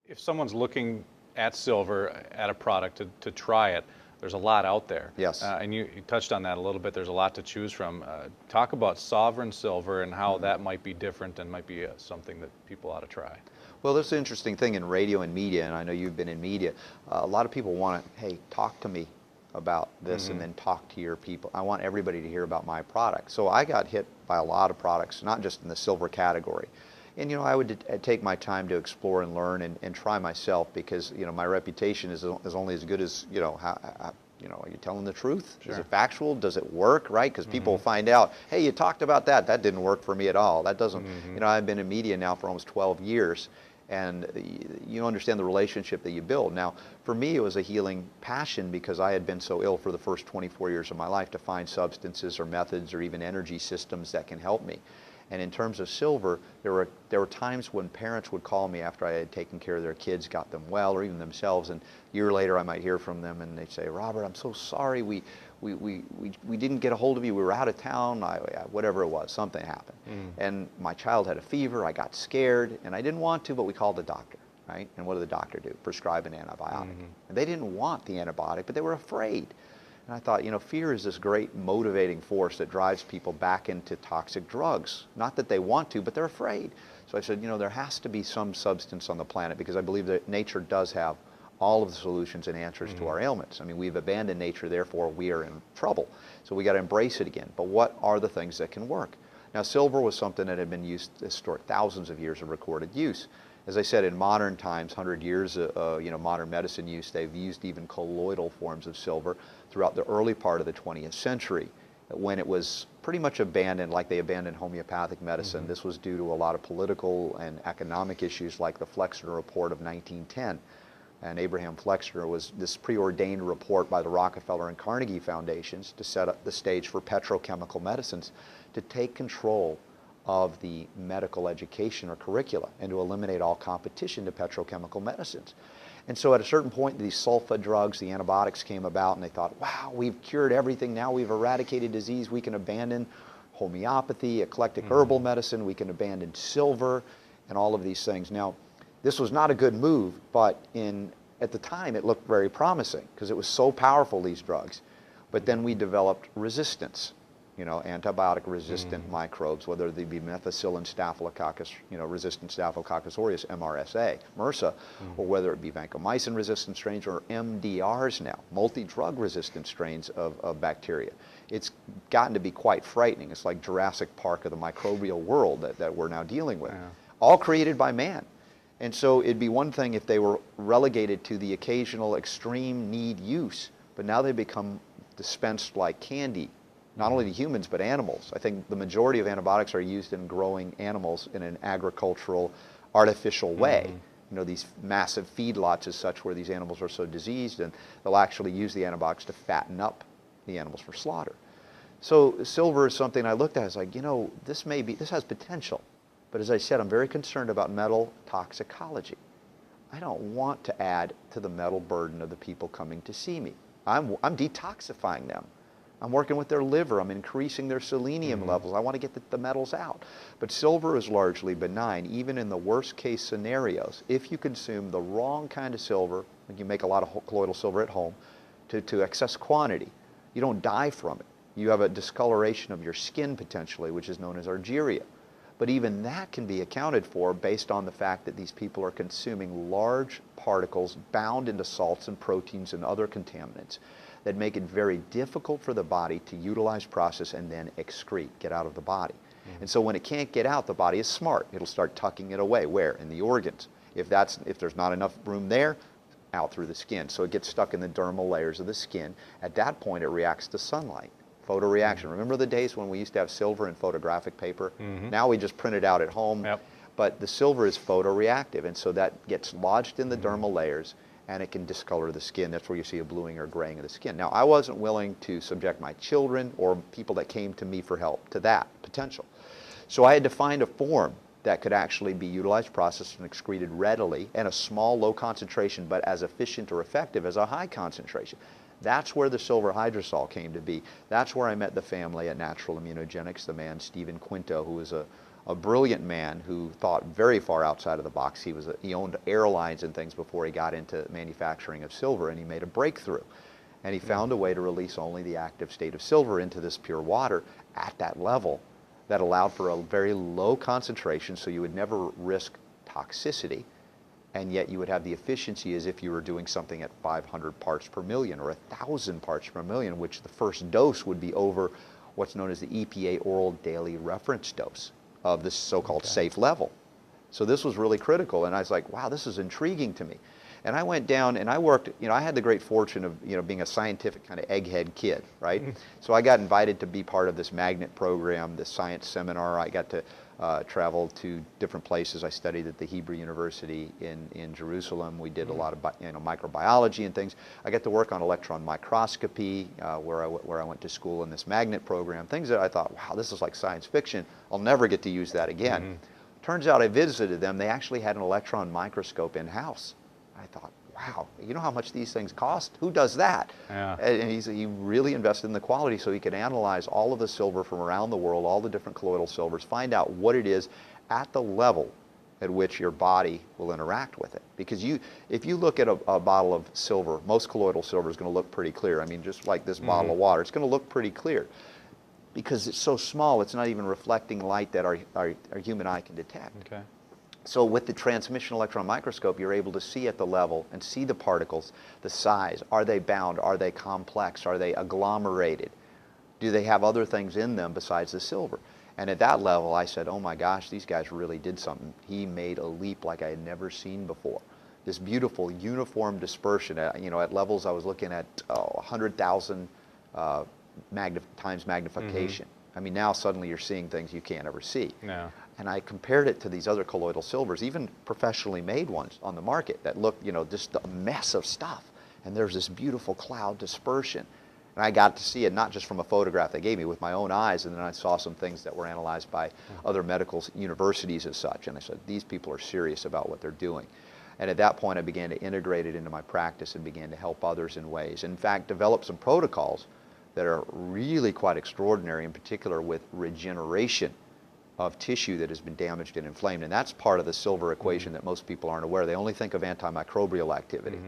If someone's looking at silver, at a product to try it, there's a lot out there. Yes. And you touched on that a little bit. There's a lot to choose from. Talk about Sovereign Silver and how that might be different and might be something that people ought to try. Well, there's an interesting thing in radio and media, and I know you've been in media. A lot of people want to, hey, talk to me about this and then talk to your people. I want everybody to hear about my product. So I got hit by a lot of products, not just in the silver category. And, you know, I would take my time to explore and learn and try myself because, you know, my reputation is only as good as, you know, are you telling the truth? Sure. Is it factual? Does it work, right? Because people find out, hey, you talked about that. That didn't work for me at all. That doesn't, you know, I've been in media now for almost 12 years. And you understand the relationship that you build. Now, for me, it was a healing passion because I had been so ill for the first 24 years of my life to find substances or methods or even energy systems that can help me. And in terms of silver, there were times when parents would call me after I had taken care of their kids, got them well, or even themselves, and a year later I might hear from them and they'd say, Robert, I'm so sorry, we didn't get a hold of you, we were out of town, whatever it was, something happened. And my child had a fever, I got scared, and I didn't want to, but we called the doctor, right? And what did the doctor do? Prescribe an antibiotic. And they didn't want the antibiotic, but they were afraid. And I thought, you know, fear is this great motivating force that drives people back into toxic drugs. Not that they want to, but they're afraid. So I said, you know, there has to be some substance on the planet because I believe that nature does have all of the solutions and answers to our ailments. I mean, we've abandoned nature, therefore we are in trouble. So we got to embrace it again. But what are the things that can work? Now, silver was something that had been used historic, thousands of years of recorded use. As I said, in modern times, 100 years, you know, modern medicine use, they've used even colloidal forms of silver throughout the early part of the 20th century when it was pretty much abandoned, like they abandoned homeopathic medicine. This was due to a lot of political and economic issues like the Flexner Report of 1910. And Abraham Flexner was this preordained report by the Rockefeller and Carnegie Foundations to set up the stage for petrochemical medicines to take control of the medical education or curricula and to eliminate all competition to petrochemical medicines. And so at a certain point, these sulfa drugs, the antibiotics came about and they thought, wow, we've cured everything. Now we've eradicated disease. We can abandon homeopathy, eclectic herbal medicine. We can abandon silver and all of these things. Now, this was not a good move, but at the time it looked very promising because it was so powerful, these drugs. But then we developed resistance. You know, antibiotic-resistant microbes, whether they be methicillin staphylococcus, you know, resistant Staphylococcus aureus, MRSA, MRSA, or whether it be vancomycin-resistant strains or MDRs now, multi-drug-resistant strains of bacteria. It's gotten to be quite frightening. It's like Jurassic Park of the microbial world that we're now dealing with, all created by man. And so it'd be one thing if they were relegated to the occasional extreme need use, but now they become dispensed like candy, not only to humans, but animals. I think the majority of antibiotics are used in growing animals in an agricultural, artificial way. You know, these massive feedlots as such where these animals are so diseased, and they'll actually use the antibiotics to fatten up the animals for slaughter. So silver is something I looked at, I was like, you know, this has potential. But as I said, I'm very concerned about metal toxicology. I don't want to add to the metal burden of the people coming to see me. I'm detoxifying them. I'm working with their liver. I'm increasing their selenium levels. I want to get the metals out. But silver is largely benign, even in the worst case scenarios. If you consume the wrong kind of silver, like you make a lot of colloidal silver at home, to excess quantity, you don't die from it. You have a discoloration of your skin potentially, which is known as argyria. But even that can be accounted for based on the fact that these people are consuming large particles bound into salts and proteins and other contaminants that make it very difficult for the body to utilize, process, and then excrete, get out of the body. And so when it can't get out, the body is smart. It'll start tucking it away. Where? In the organs. If there's not enough room there, out through the skin. So it gets stuck in the dermal layers of the skin. At that point, it reacts to sunlight. Photoreaction. Remember the days when we used to have silver in photographic paper? Now we just print it out at home. But the silver is photoreactive, and so that gets lodged in the dermal layers, and it can discolor the skin. That's where you see a bluing or graying of the skin. Now, I wasn't willing to subject my children or people that came to me for help to that potential. So I had to find a form that could actually be utilized, processed, and excreted readily, and a small, low concentration, but as efficient or effective as a high concentration. That's where the silver hydrosol came to be. That's where I met the family at Natural Immunogenics, the man, Stephen Quinto, who was a a brilliant man who thought very far outside of the box. He owned airlines and things before he got into manufacturing of silver, and he made a breakthrough. And he found a way to release only the active state of silver into this pure water at that level that allowed for a very low concentration, so you would never risk toxicity, and yet you would have the efficiency as if you were doing something at 500 parts per million or 1,000 parts per million, which the first dose would be over what's known as the EPA oral daily reference dose of this so-called safe level. So this was really critical, and I was like, wow, this is intriguing to me. And I went down and I worked, I had the great fortune of, being a scientific kind of egghead kid, right? So I got invited to be part of this magnet program, this science seminar. I got to travel to different places. I studied at the Hebrew University in Jerusalem. We did a lot of microbiology and things. I got to work on electron microscopy, where I went to school in this magnet program. Things that I thought, wow, this is like science fiction. I'll never get to use that again. Turns out I visited them. They actually had an electron microscope in-house. I thought, wow, you know how much these things cost? Who does that? Yeah. And he really invested in the quality so he could analyze all of the silver from around the world, all the different colloidal silvers, find out what it is at the level at which your body will interact with it. Because if you look at a bottle of silver, most colloidal silver is going to look pretty clear. I mean, just like this bottle of water, it's going to look pretty clear. Because it's so small, it's not even reflecting light that our human eye can detect. Okay. So with the transmission electron microscope, you're able to see at the level and see the particles, the size. Are they bound? Are they complex? Are they agglomerated? Do they have other things in them besides the silver? And at that level, I said, oh my gosh, these guys really did something. He made a leap like I had never seen before. This beautiful uniform dispersion. At levels I was looking at 100,000 times magnification. I mean, now suddenly you're seeing things you can't ever see. Yeah. And I compared it to these other colloidal silvers, even professionally made ones on the market that look, just a mess of stuff. And there's this beautiful cloud dispersion. And I got to see it not just from a photograph they gave me with my own eyes, and then I saw some things that were analyzed by other medical universities as such. And I said, these people are serious about what they're doing. And at that point, I began to integrate it into my practice and began to help others in ways. In fact, develop some protocols that are really quite extraordinary, in particular with regeneration of tissue that has been damaged and inflamed. And that's part of the silver equation that most people aren't aware. They only think of antimicrobial activity.